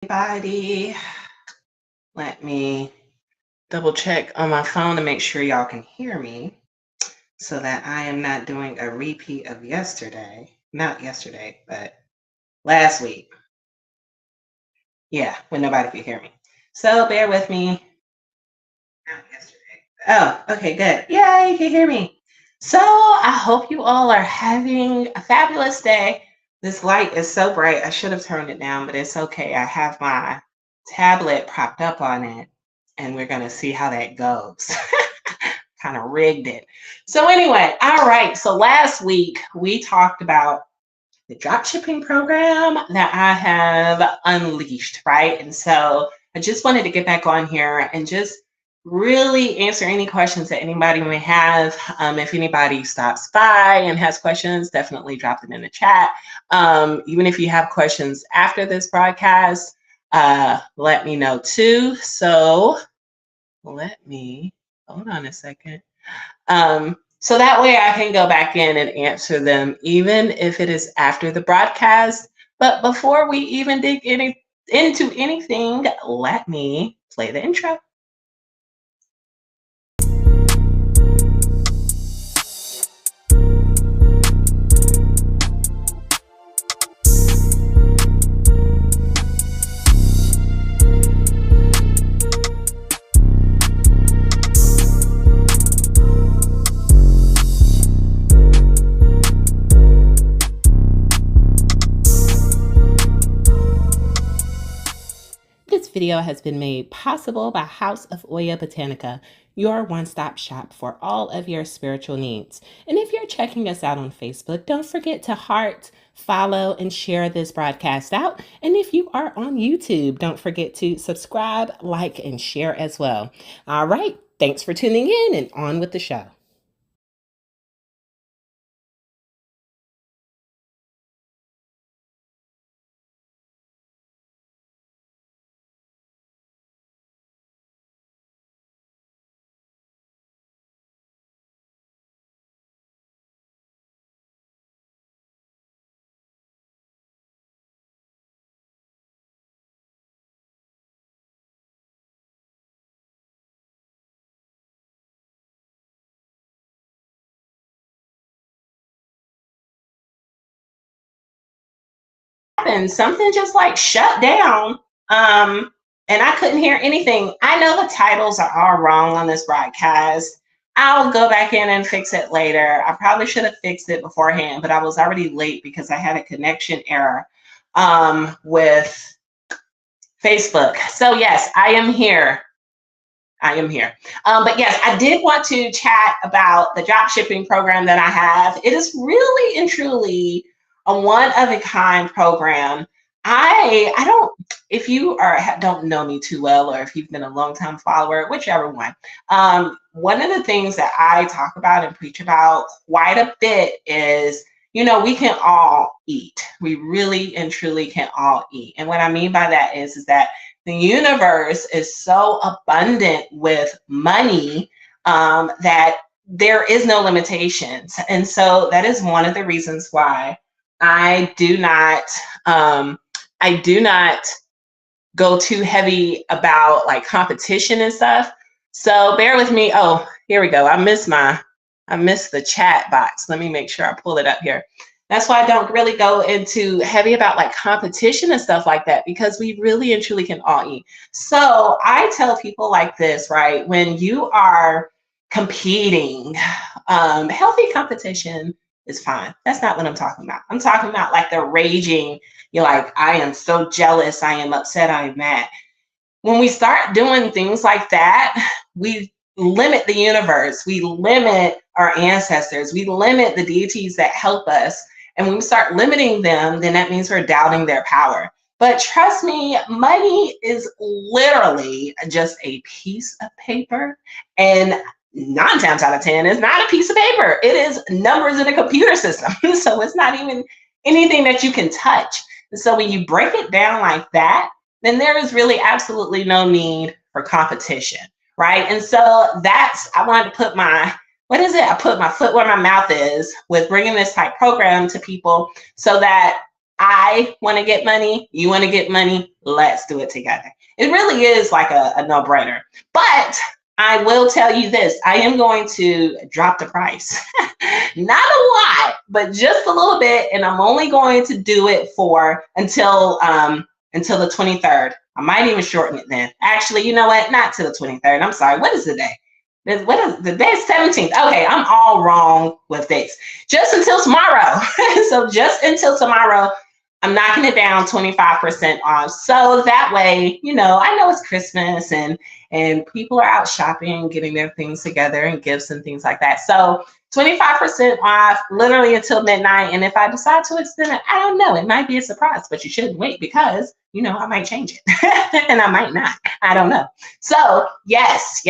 Everybody, let me double check on my phone to make sure y'all can hear me so that I am not doing a repeat of yesterday. Not yesterday, but last week. Yeah, when nobody could hear me. So bear with me. Not yesterday. Oh, okay, good. Yay, you can hear me. So I hope you all are having a fabulous day. This light is so bright. I should have turned it down, but it's okay. I have my tablet propped up on it, and we're going to see how that goes. Kind of rigged it. So anyway, all right. So last week we talked about the drop shipping program that I have unleashed, right? And so I just wanted to get back on here and just really answer any questions that anybody may have. If anybody stops by and has questions, definitely drop them in the chat. Even if you have questions after this broadcast, let me know too. So let me, hold on a second. So that way I can go back in and answer them, even if it is after the broadcast. But before we even dig into anything, let me play the intro. This video has been made possible by House of Oya Botanica, your one-stop shop for all of your spiritual needs. And if you're checking us out on Facebook, don't forget to heart, follow, and share this broadcast out. And if you are on YouTube, don't forget to subscribe, like, and share as well. All right, thanks for tuning in and on with the show. And something just like shut down. And I couldn't hear anything. I know the titles are all wrong on this broadcast. I'll go back in and fix it later. I probably should have fixed it beforehand, but I was already late because I had a connection error with Facebook. So yes, I am here. I am here. But yes, I did want to chat about the drop shipping program that I have. It is really and truly a one of a kind program. I don't, if you don't know me too well, or if you've been a long time follower, whichever one. One of the things that I talk about and preach about quite a bit is, we can all eat. We really and truly can all eat. And what I mean by that is that the universe is so abundant with money that there is no limitations. And so that is one of the reasons why I do not go too heavy about like competition and stuff. So bear with me. Oh, here we go. I missed the chat box. Let me make sure I pull it up here. That's why I don't really go into heavy about like competition and stuff like that, because we really and truly can all eat. So I tell people like this, right? When you are competing, healthy competition is fine. That's not what I'm talking about. I'm talking about like the raging, you're like, I am so jealous, I am upset, I am mad. When we start doing things like that, we limit the universe, we limit our ancestors, we limit the deities that help us. And when we start limiting them, then that means we're doubting their power. But trust me, money is literally just a piece of paper. And 9 times out of 10, it's not a piece of paper. It is numbers in a computer system. So it's not even anything that you can touch. And so when you break it down like that, then there is really absolutely no need for competition, right? And so I wanted to put I put my foot where my mouth is with bringing this type program to people so that I want to get money. You want to get money. Let's do it together. It really is like a no-brainer. But I will tell you this. I am going to drop the price. Not a lot, but just a little bit. And I'm only going to do it for until the 23rd. I might even shorten it then. Actually, you know what? Not to the 23rd. I'm sorry. What is the day? What is the day? 17th. Okay, I'm all wrong with dates. Just until tomorrow. So just until tomorrow, I'm knocking it down 25% off. So that way, I know it's Christmas and people are out shopping, getting their things together and gifts and things like that. So 25% off literally until midnight. And if I decide to extend it, I don't know. It might be a surprise, but you shouldn't wait because, I might change it and I might not. I don't know. So yes.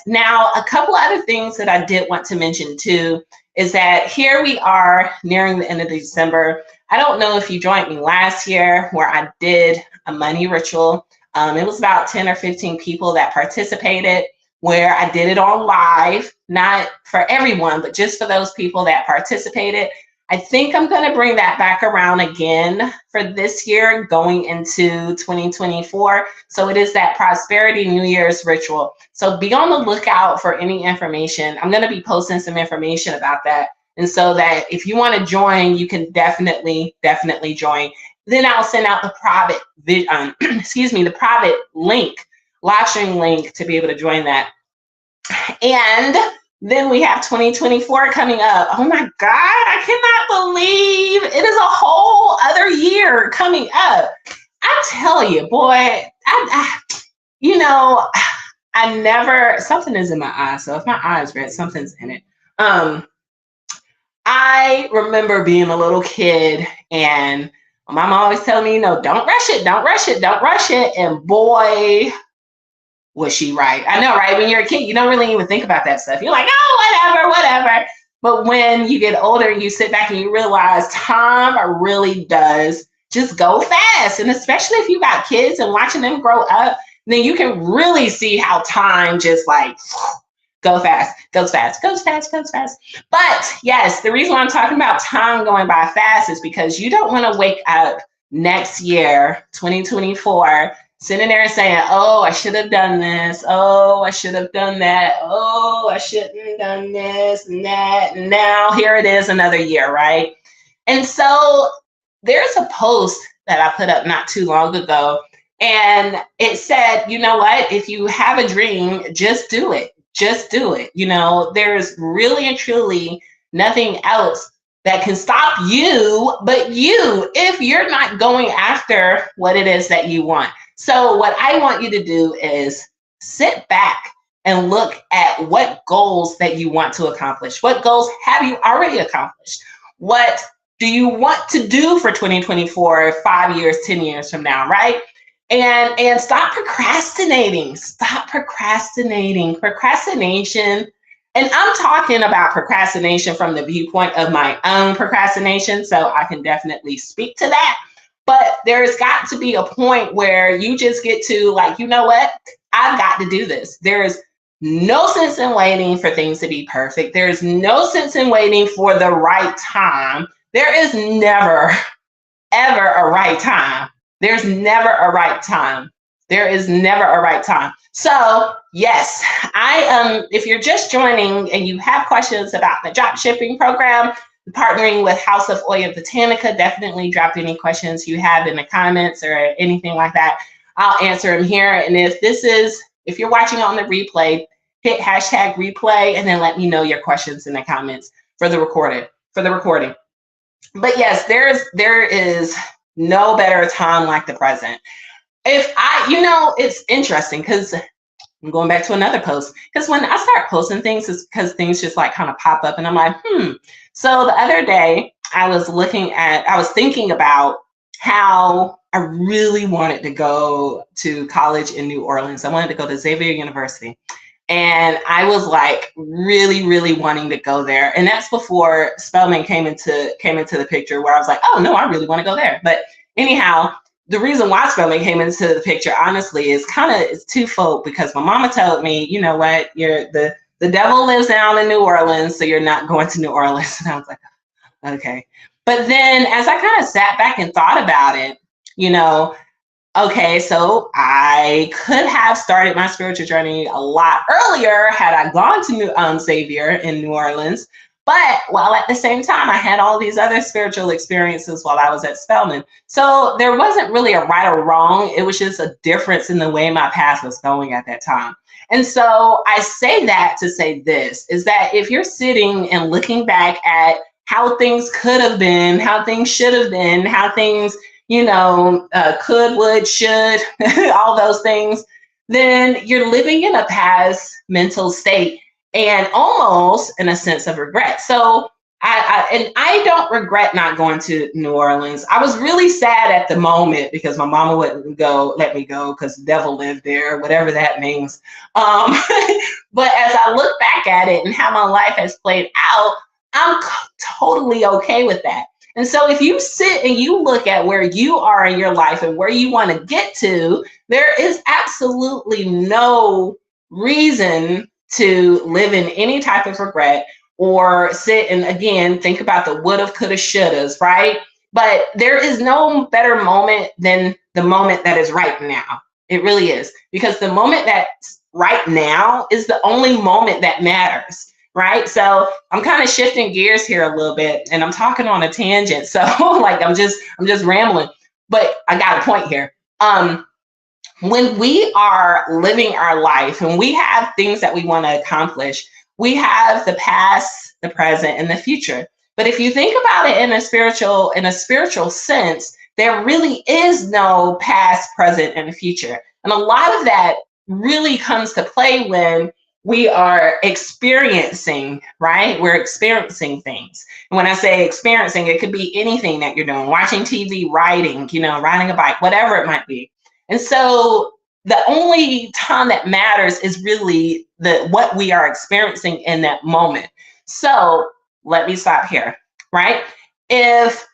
Now, a couple other things that I did want to mention too is that here we are nearing the end of December. I don't know if you joined me last year where I did a money ritual. It was about 10 or 15 people that participated, where I did it on live, not for everyone, but just for those people that participated. I think I'm going to bring that back around again for this year going into 2024. So it is that Prosperity New Year's ritual. So be on the lookout for any information. I'm going to be posting some information about that. And so that if you want to join, you can definitely join. Then I'll send out the private, the private link, live stream link to be able to join that. And then we have 2024 coming up. Oh my God, I cannot believe it is a whole other year coming up. I tell you, boy, something is in my eye. So if my eye is red, something's in it. I remember being a little kid and my mom always telling me, don't rush it. And boy, was she right. I know, right? When you're a kid, you don't really even think about that stuff. You're like, oh, whatever. But when you get older, you sit back and you realize time really does just go fast. And especially if you got kids and watching them grow up, then you can really see how time just like goes fast. But yes, the reason why I'm talking about time going by fast is because you don't want to wake up next year, 2024, sitting there and saying, oh, I should have done this. Oh, I should have done that. Oh, I shouldn't have done this and that. And now here it is another year, right? And so there's a post that I put up not too long ago. And it said, you know what? If you have a dream, just do it. There's really and truly nothing else that can stop you but you if you're not going after what it is that you want. So what I want you to do is sit back and look at what goals that you want to accomplish. What goals have you already accomplished? What do you want to do for 2024, 5 years, 10 years from now, right? And stop procrastinating. Procrastination. And I'm talking about procrastination from the viewpoint of my own procrastination. So I can definitely speak to that. But there's got to be a point where you just get to like, you know what? I've got to do this. There's no sense in waiting for things to be perfect. There's no sense in waiting for the right time. There is never, ever a right time. There's never a right time. So yes, if you're just joining and you have questions about the drop shipping program, partnering with House of Oya Botanica, definitely drop any questions you have in the comments or anything like that. I'll answer them here. And if you're watching on the replay, hit hashtag replay and then let me know your questions in the comments for the recording. But yes, there is no better time like the present. It's interesting because I'm going back to another post, because when I start posting things, it's because things just like kind of pop up and I'm like, So the other day I was thinking about how I really wanted to go to college in New Orleans. I wanted to go to Xavier University. And I was like really, really wanting to go there. And that's before Spelman came into the picture, where I was like, oh no, I really want to go there. But anyhow, the reason why Spelman came into the picture, honestly, is twofold, because my mama told me, you know what, the devil lives down in New Orleans, so you're not going to New Orleans. And I was like, okay. But then as I kind of sat back and thought about it, you know, okay, so I could have started my spiritual journey a lot earlier had I gone to Xavier in New Orleans. But while at the same time, I had all these other spiritual experiences while I was at Spelman. So there wasn't really a right or wrong. It was just a difference in the way my path was going at that time. And so I say that to say this is that if you're sitting and looking back at how things could have been, how things should have been, how things could, would, should, all those things, then you're living in a past mental state and almost in a sense of regret. So I don't regret not going to New Orleans. I was really sad at the moment because my mama wouldn't let me go because the devil lived there, whatever that means. But as I look back at it and how my life has played out, I'm totally okay with that. And so if you sit and you look at where you are in your life and where you want to get to, there is absolutely no reason to live in any type of regret or sit and again think about the woulda, coulda, shouldas, right? But there is no better moment than the moment that is right now. It really is, because the moment that's right now is the only moment that matters. Right. So I'm kind of shifting gears here a little bit and I'm talking on a tangent. So like I'm just rambling, but I got a point here. When we are living our life and we have things that we want to accomplish, we have the past, the present, and the future. But if you think about it in a spiritual sense, there really is no past, present, and future. And a lot of that really comes to play when we are experiencing, right? We're experiencing things. And when I say experiencing, it could be anything that you're doing, watching TV, riding, riding a bike, whatever it might be. And so the only time that matters is really what we are experiencing in that moment. So let me stop here, right? If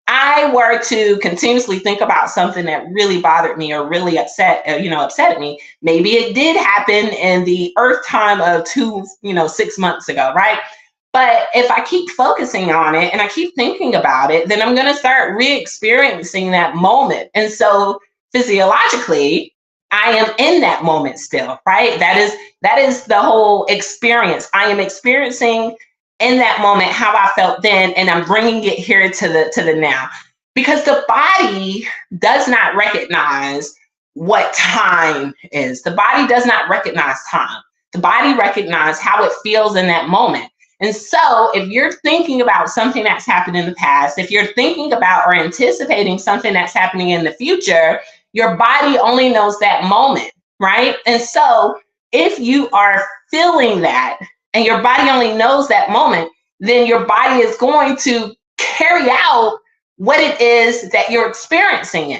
I were to continuously think about something that really bothered me or really upset me, maybe it did happen in the earth time of 6 months ago, right? But if I keep focusing on it and I keep thinking about it, then I'm going to start re-experiencing that moment. And so physiologically, I am in that moment still, right? That is the whole experience. I am experiencing in that moment how I felt then, and I'm bringing it here to the now, because the body does not recognize what time is. The body does not recognize time. The body recognizes how it feels in that moment. And so if you're thinking about something that's happened in the past, if you're thinking about or anticipating something that's happening in the future, your body only knows that moment, right? And so if you are feeling that, and your body only knows that moment, then your body is going to carry out what it is that you're experiencing.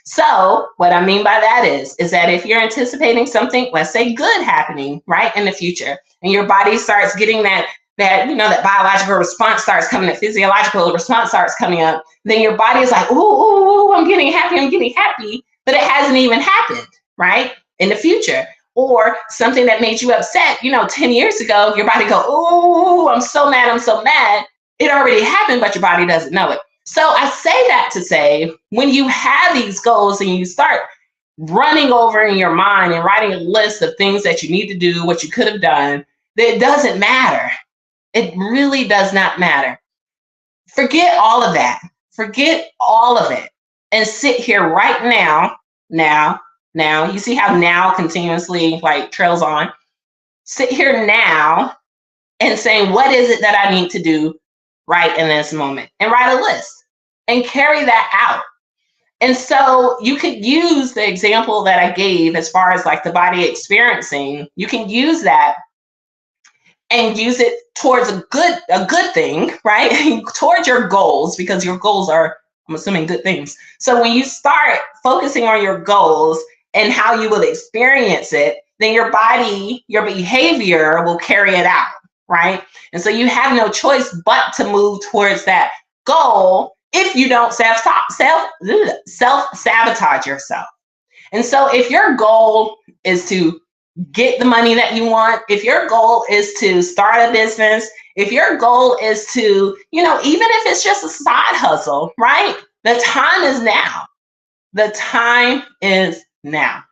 So what I mean by that is that if you're anticipating something, let's say good happening, right, in the future, and your body starts getting that biological response starts coming, that physiological response starts coming up, then your body is like, ooh, I'm getting happy, but it hasn't even happened, right, in the future. Or something that made you upset, 10 years ago, your body go, oh, I'm so mad. It already happened, but your body doesn't know it. So I say that to say, when you have these goals and you start running over in your mind and writing a list of things that you need to do, what you could have done, it doesn't matter. It really does not matter. Forget all of that. Forget all of it and sit here right now. You see how now continuously trails on. Sit here now and saying, what is it that I need to do right in this moment? And write a list and carry that out. And so you could use the example that I gave as far as the body experiencing. You can use that and use it towards a good thing, right? Towards your goals, because your goals are, I'm assuming, good things. So when you start focusing on your goals and how you will experience it, then your body, your behavior will carry it out, right? And so you have no choice but to move towards that goal if you don't self-sabotage yourself. And so if your goal is to get the money that you want, if your goal is to start a business, if your goal is to, even if it's just a side hustle, right? The time is now. The time is now.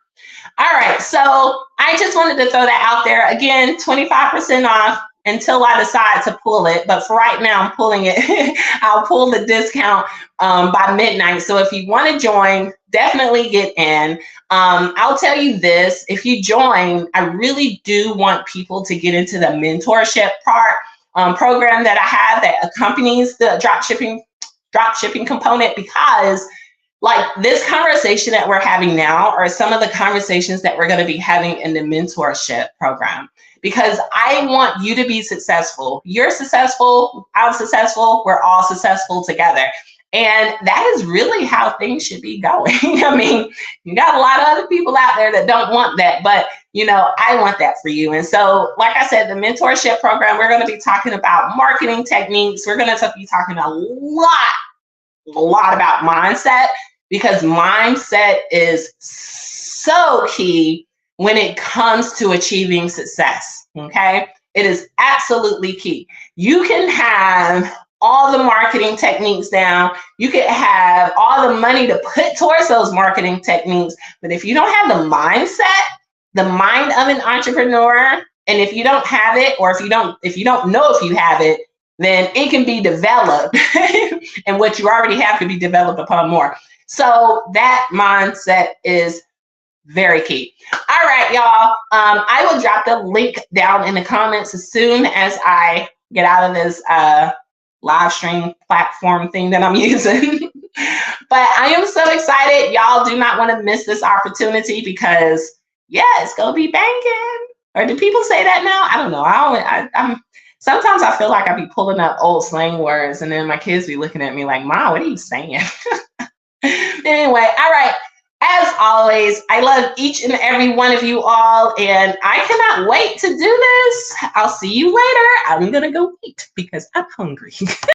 All right, so I just wanted to throw that out there. Again, 25% off until I decide to pull it. But for right now, I'm pulling it. I'll pull the discount by midnight. So if you want to join, definitely get in. I'll tell you this, if you join, I really do want people to get into the mentorship program that I have that accompanies the drop shipping component, because like this conversation that we're having now are some of the conversations that we're going to be having in the mentorship program, because I want you to be successful. You're successful, I'm successful, we're all successful together. And that is really how things should be going. I mean, you got a lot of other people out there that don't want that, but I want that for you. And so, like I said, the mentorship program, we're going to be talking about marketing techniques. We're going to be talking a lot about mindset, because mindset is so key when it comes to achieving success. Okay, it is absolutely key. You can have all the marketing techniques down, you can have all the money to put towards those marketing techniques, but if you don't have the mindset, the mind of an entrepreneur, and if you don't have it, or if you don't know if you have it, then it can be developed and what you already have can be developed upon more. So that mindset is very key. All right, y'all. I will drop the link down in the comments as soon as I get out of this live stream platform thing that I'm using. But I am so excited. Y'all do not want to miss this opportunity, because it's going to be banging. Or do people say that now? I don't know. I'm sometimes I feel like I be pulling up old slang words, and then my kids be looking at me like, "Mom, what are you saying?" Anyway, all right. As always, I love each and every one of you all, and I cannot wait to do this. I'll see you later. I'm going to go eat because I'm hungry.